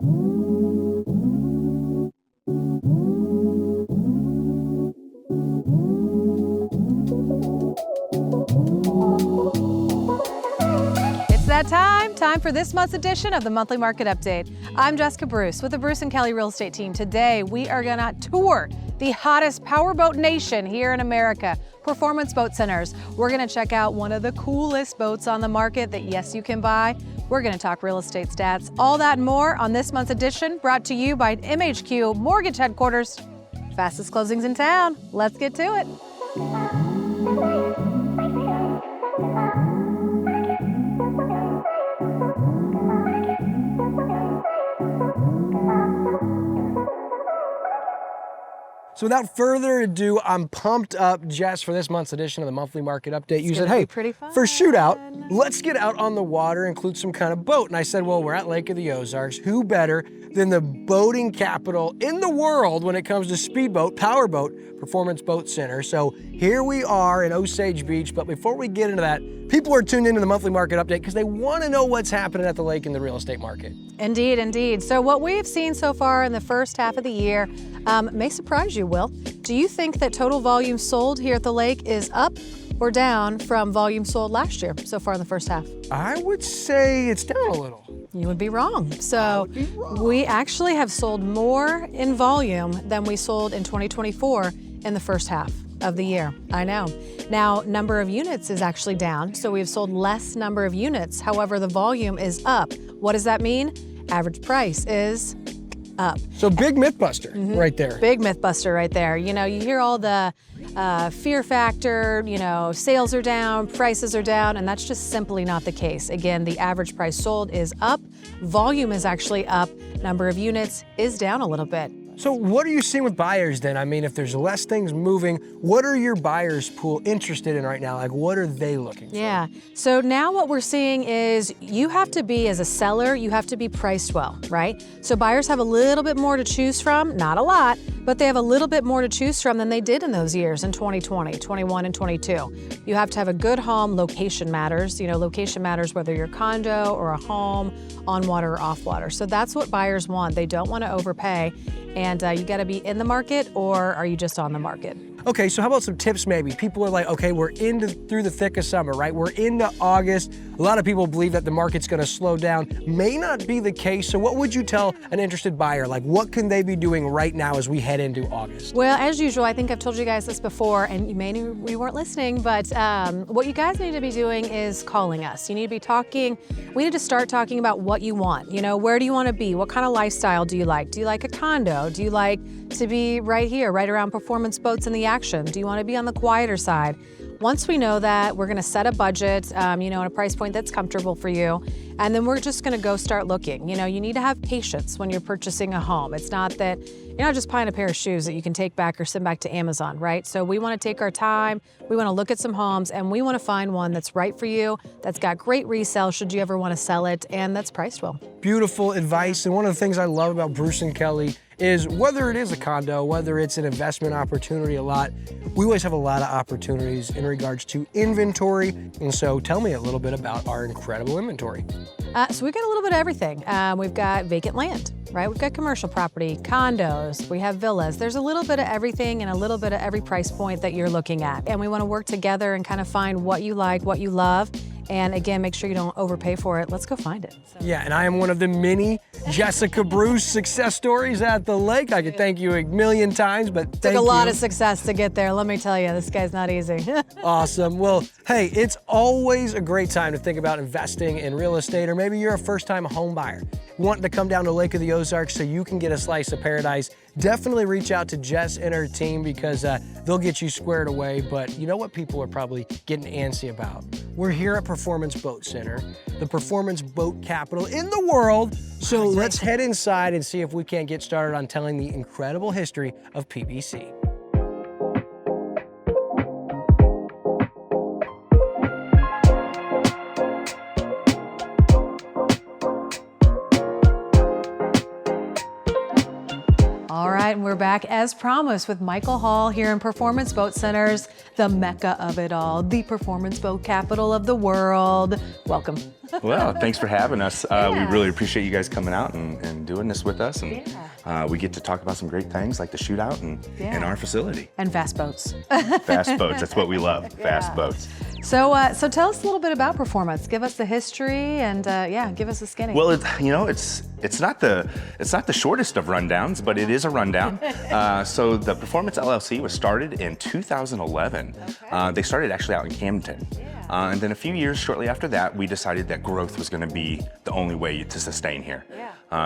It's that time for this month's edition of the Monthly Market Update. I'm Jessica Bruce with the Bruce & Kelly Real Estate Team. Today, we are gonna tour the hottest powerboat nation here in America, Performance Boat Centers. We're gonna check out one of the coolest boats on the market that, yes, you can buy. We're gonna talk real estate stats, all that and more on this month's edition, brought to you by MHQ Mortgage Headquarters. Fastest closings in town. Let's get to it. So without further ado, I'm pumped up, Jess, for this month's edition of the Monthly Market Update. You said, hey, for shootout, let's get out on the water, include some kind of boat. And I said, well, we're at Lake of the Ozarks. Who better than the boating capital in the world when it comes to speedboat, powerboat, Performance Boat Center. So here we are in Osage Beach. But before we get into that, people are tuned into the Monthly Market Update because they want to know what's happening at the lake in the real estate market. Indeed, indeed. So what we've seen so far in the first half of the year may surprise you, Will. Do you think that total volume sold here at the lake is up or down from volume sold last year so far in the first half? I would say it's down a little. You would be wrong. So we actually have sold more in volume than we sold in 2024 in the first half of the year. I know. Now, number of units is actually down, so we've sold less number of units. However, the volume is up. What does that mean? Average price is up. So big myth buster right there. Big myth buster right there. You know, you hear all the fear factor, you know, sales are down, prices are down, and that's just simply not the case. Again, the average price sold is up, volume is actually up, number of units is down a little bit. So what are you seeing with buyers then? I mean, if there's less things moving, what are your buyers pool interested in right now? Like, what are they looking for? Yeah, so now what we're seeing is you have to be, as a seller, you have to be priced well, right? So buyers have a little bit more to choose from, not a lot, but they have a little bit more to choose from than they did in those years in 2020, 21, and 22. You have to have a good home. Location matters. You know, location matters whether you're a condo or a home, on water or off water. So that's what buyers want. They don't want to overpay. And you got to be in the market, or are you just on the market? Okay, so how about some tips maybe? People are like, okay, we're through the thick of summer, right? We're into August. A lot of people believe that the market's gonna slow down. May not be the case, so what would you tell an interested buyer? Like, what can they be doing right now as we head into August? Well, as usual, I think I've told you guys this before, and we weren't listening, but what you guys need to be doing is calling us. You need to be talking, we need to start talking about what you want. You know, where do you want to be? What kind of lifestyle do you like? Do you like a condo? Do you like to be right here, right around performance boats in the action? Do you want to be on the quieter side? Once we know that, we're going to set a budget, you know, and a price point that's comfortable for you. And then we're just going to go start looking. You know, you need to have patience when you're purchasing a home. It's not that you're not just buying a pair of shoes that you can take back or send back to Amazon, right? So we want to take our time. We want to look at some homes, and we want to find one that's right for you, that's got great resale should you ever want to sell it, and that's priced well. Beautiful advice. And one of the things I love about Bruce and Kelly is whether it is a condo, whether it's an investment opportunity, we always have a lot of opportunities in regards to inventory. And so tell me a little bit about our incredible inventory. So we've got a little bit of everything. We've got vacant land, right? We've got commercial property, condos, we have villas. There's a little bit of everything and a little bit of every price point that you're looking at. And we want to work together and kind of find what you like, what you love. And again, make sure you don't overpay for it. Let's go find it. Yeah, and I am one of the many Jessica Bruce success stories at the lake. I could thank you a million times, but thank you. Took a lot of success to get there. Let me tell you, this guy's not easy. Awesome. Well, hey, it's always a great time to think about investing in real estate, or maybe you're a first-time home buyer wanting to come down to Lake of the Ozarks so you can get a slice of paradise. Definitely reach out to Jess and her team because they'll get you squared away. But you know what people are probably getting antsy about? We're here at Performance Boat Center, the performance boat capital in the world. So let's head inside and see if we can't get started on telling the incredible history of PBC. All right, and we're back as promised with Michael Hall here in Performance Boat Centers, the mecca of it all, the performance boat capital of the world. Welcome. Well, thanks for having us. We really appreciate you guys coming out and doing this with us. And we get to talk about some great things like the shootout and our facility. And fast boats. Fast boats, that's what we love, fast boats. So tell us a little bit about Performance. Give us the history and give us a skinny. Well, it's not the shortest of rundowns, but it is a rundown. So the Performance LLC was started in 2011. They started actually out in Camden. And then a few years shortly after that, we decided that growth was going to be the only way to sustain here.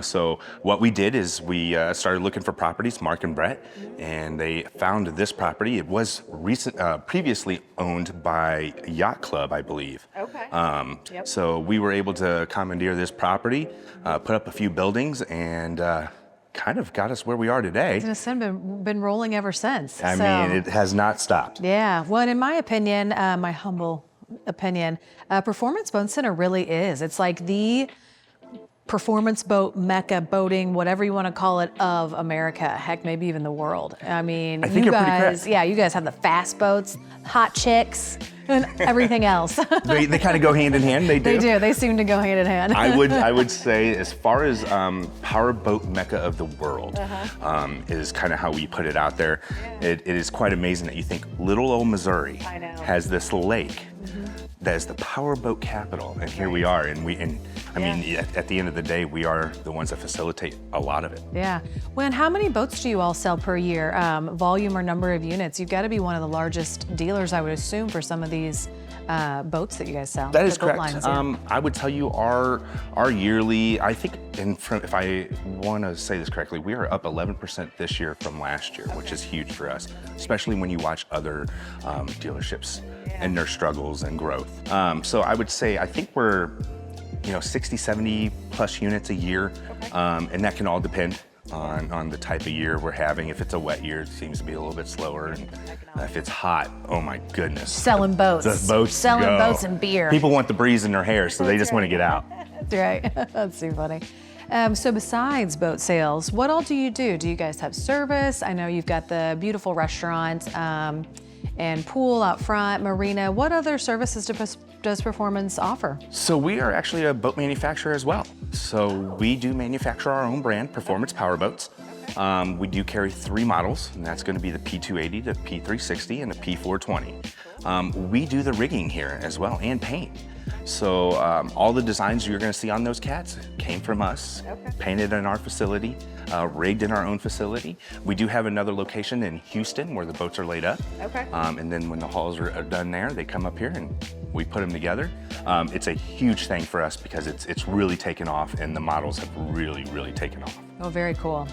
So what we did is we started looking for properties, Mark and Brett, and they found this property. It was previously owned by Yacht Club, I believe. So we were able to commandeer this property, put up a few buildings, and kind of got us where we are today. It's been rolling ever since. I mean, it has not stopped. Yeah, well, in my opinion, my humble opinion, Performance Boat Center really is. It's like the performance boat mecca, boating, whatever you want to call it, of America. Heck, maybe even the world. I mean, I think you you're pretty guys, correct. you guys have the fast boats, hot chicks, and everything else. They kind of go hand in hand. They do. They do. They seem to go hand in hand. I would say, as far as power boat mecca of the world, is kind of how we put it out there. It is quite amazing that you think little old Missouri has this lake that is the power boat capital, and here we are. And I mean, at the end of the day, we are the ones that facilitate a lot of it. Yeah. Well, and how many boats do you all sell per year? Volume or number of units? You've got to be one of the largest dealers, I would assume, for some of these boats that you guys sell. That is the boat correct. lines, I would tell you our yearly, I think, if I want to say this correctly, we are up 11% this year from last year, which is huge for us, especially when you watch other dealerships and their struggles and growth. So I would say, I think we're 60, 70 plus units a year, and that can all depend on the type of year we're having. If it's a wet year, it seems to be a little bit slower, and if it's hot, oh my goodness. Selling boats. The boats Selling go. boats and beer. People want the breeze in their hair, so they just want to get out. That's right. That's too funny. So besides boat sales, what all do you do? Do you guys have service? I know you've got the beautiful restaurant and pool out front, marina. What other services does Performance offer? So we are actually a boat manufacturer as well. So we do manufacture our own brand, Performance Powerboats. We do carry 3 models, and that's going to be the P280, the P360, and the P420. We do the rigging here as well, and paint. So all the designs you're going to see on those cats came from us, painted in our facility, rigged in our own facility. We do have another location in Houston where the boats are laid up. And then when the hulls are done there, they come up here and we put them together. It's a huge thing for us because it's really taken off, and the models have really, really taken off. Oh, very cool.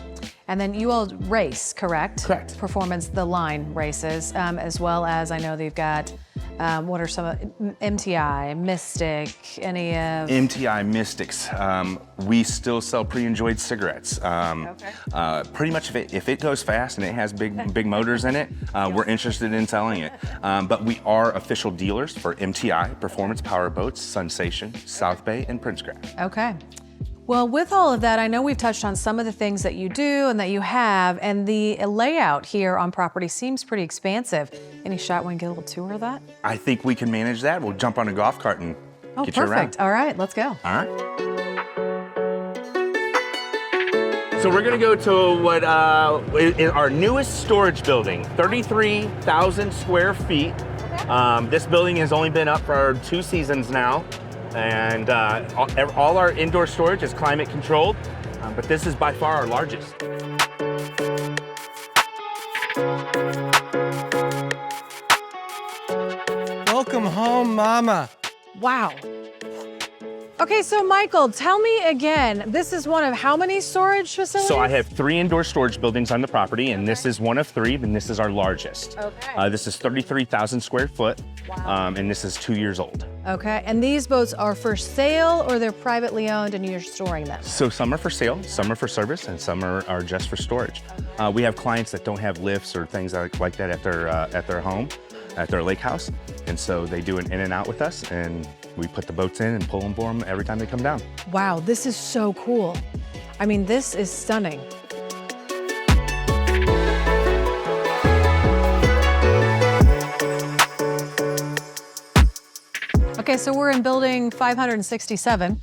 And then you all race, correct? Correct. Performance, the line races, as well as I know they've got, what are some, MTI, Mystic, any of? MTI, Mystics. We still sell pre-enjoyed cigarettes. Pretty much if it goes fast and it has big motors in it, we're interested in selling it. But we are official dealers for MTI, Performance Power Boats, Sensation, South Bay, and Prince Craft. Okay. Well, with all of that, I know we've touched on some of the things that you do and that you have, and the layout here on property seems pretty expansive. Any shot we can get a little tour of that? I think we can manage that. We'll jump on a golf cart and get you around. Perfect. All right, let's go. All right. So we're gonna go to what is our newest storage building, 33,000 square feet. This building has only been up for 2 seasons now. And all our indoor storage is climate controlled, but this is by far our largest. Welcome home, Mama. Wow. Okay, so Michael, tell me again, this is one of how many storage facilities? So I have 3 indoor storage buildings on the property, and this is one of 3, and this is our largest. Okay. This is 33,000 square foot, and this is 2 years old. Okay, and these boats are for sale or they're privately owned and you're storing them? So some are for sale, some are for service, and some are just for storage. We have clients that don't have lifts or things like that at their home, at their lake house, and so they do an in and out with us, and we put the boats in and pull them for them every time they come down. Wow, this is so cool. I mean, this is stunning. Okay, so we're in building 567.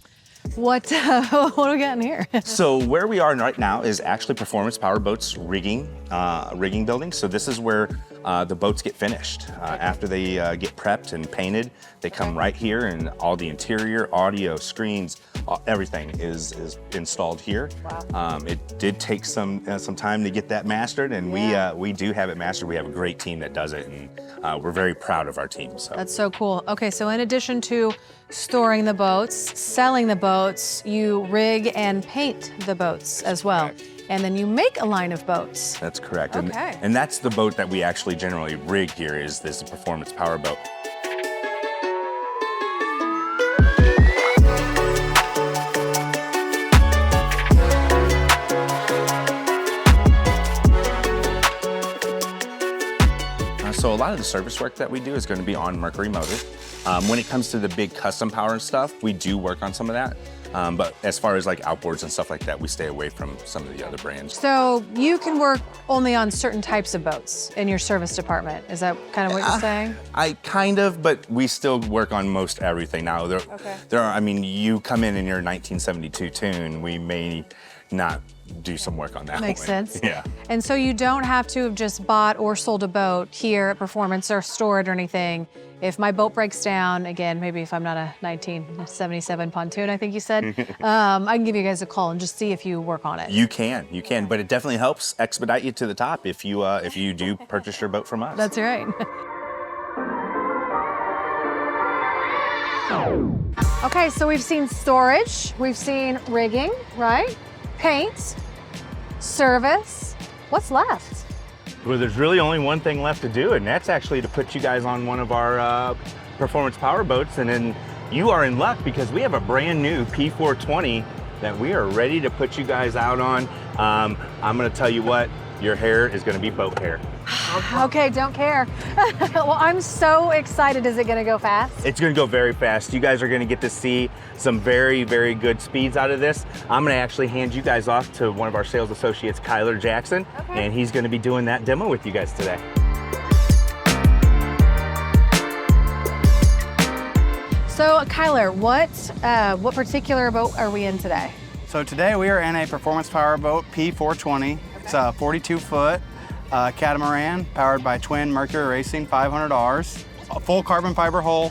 What what do we got in here? So where we are right now is actually Performance Powerboats rigging building. So this is where the boats get finished. After they get prepped and painted, they come right here, and all the interior, audio, screens, everything is installed here. Wow. It did take some time to get that mastered, and we do have it mastered. We have a great team that does it, and we're very proud of our team. So. That's so cool. Okay, so in addition to storing the boats, selling the boats, you rig and paint the boats as well. Correct. And then you make a line of boats. That's correct. Okay. And that's the boat that we actually generally rig here, is this Performance Powerboat. So a lot of the service work that we do is going to be on Mercury motor. When it comes to the big custom power and stuff, we do work on some of that. But as far as like outboards and stuff like that, we stay away from some of the other brands. So you can work only on certain types of boats in your service department. Is that kind of what you're saying? I kind of, but we still work on most everything now. There are, I mean, you come in your 1972 tune, we may not do some work on that. Makes sense. Yeah. And so you don't have to have just bought or sold a boat here at Performance or store it or anything. If my boat breaks down, again, maybe if I'm not a 1977 pontoon, I think you said, I can give you guys a call and just see if you work on it. You can, but it definitely helps expedite you to the top if you do purchase your boat from us. That's right. Okay, so we've seen storage, we've seen rigging, right? Paint, service. What's left? Well, there's really only one thing left to do, and that's actually to put you guys on one of our Performance Power Boats, and then you are in luck because we have a brand new P420 that we are ready to put you guys out on. I'm gonna tell you what, your hair is gonna be boat hair. Okay, don't care. Well, I'm so excited. Is it gonna go fast? It's gonna go very fast. You guys are gonna get to see some very, very good speeds out of this. I'm gonna actually hand you guys off to one of our sales associates, Kyler Jackson, and he's gonna be doing that demo with you guys today. So, Kyler, what particular boat are we in today? So today we are in a Performance Power Boat P420. It's a 42-foot catamaran powered by twin Mercury Racing 500Rs, a full carbon fiber hull,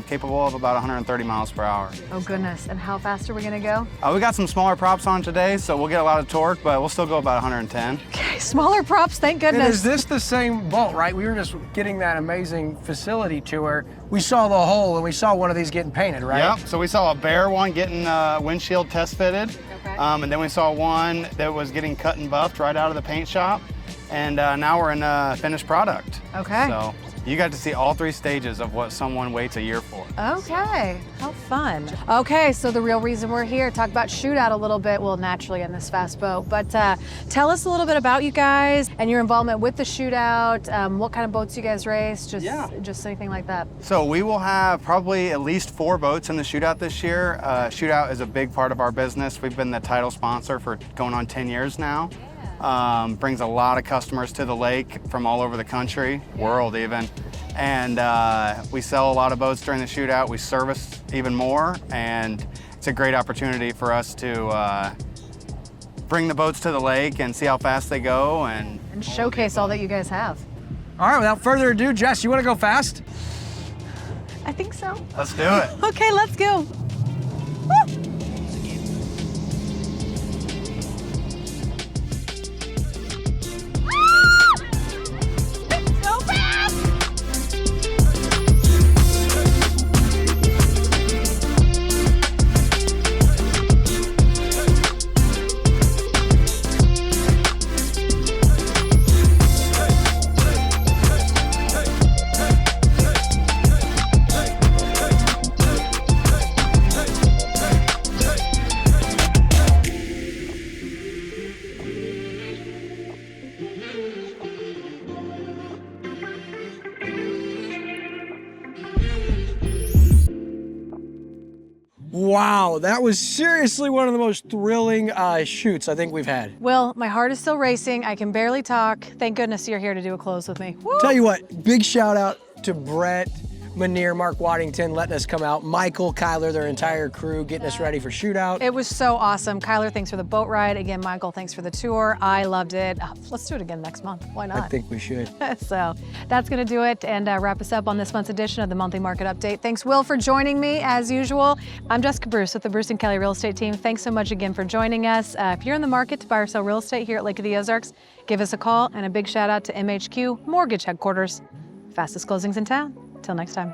capable of about 130 miles per hour. Oh goodness, and how fast are we gonna go? We got some smaller props on today, so we'll get a lot of torque, but we'll still go about 110. Okay, smaller props, thank And goodness. is this the same boat, right? We were just getting that amazing facility tour. We saw the hole and we saw one of these getting painted, right? Yep, so we saw a bare one getting windshield test fitted, and then we saw one that was getting cut and buffed right out of the paint shop, and now we're in finished product. Okay. So you got to see all three stages of what someone waits a year for. Okay, how fun. Okay, so the real reason we're here, talk about shootout a little bit, well, naturally in this fast boat, but tell us a little bit about you guys and your involvement with the shootout, what kind of boats you guys race, just anything like that. So we will have probably at least 4 boats in the shootout this year. Shootout is a big part of our business. We've been the title sponsor for going on 10 years now. Brings a lot of customers to the lake from all over the country, world even. And we sell a lot of boats during the shootout. We service even more, and it's a great opportunity for us to bring the boats to the lake and see how fast they go and showcase all that you guys have. All right, without further ado, Jess, you want to go fast? I think so. Let's do it. Okay, let's go. Woo! Wow, that was seriously one of the most thrilling shoots I think we've had. Will, my heart is still racing. I can barely talk. Thank goodness you're here to do a close with me. Woo! Tell you what, big shout out to Brett, Manier, Mark Waddington letting us come out. Michael, Kyler, their entire crew getting us ready for shootout. It was so awesome. Kyler, thanks for the boat ride. Again, Michael, thanks for the tour. I loved it. Let's do it again next month. Why not? I think we should. So that's going to do it and wrap us up on this month's edition of the Monthly Market Update. Thanks, Will, for joining me as usual. I'm Jessica Bruce with the Bruce & Kelly Real Estate Team. Thanks so much again for joining us. If you're in the market to buy or sell real estate here at Lake of the Ozarks, give us a call, and a big shout out to MHQ Mortgage Headquarters. Fastest closings in town. Till next time.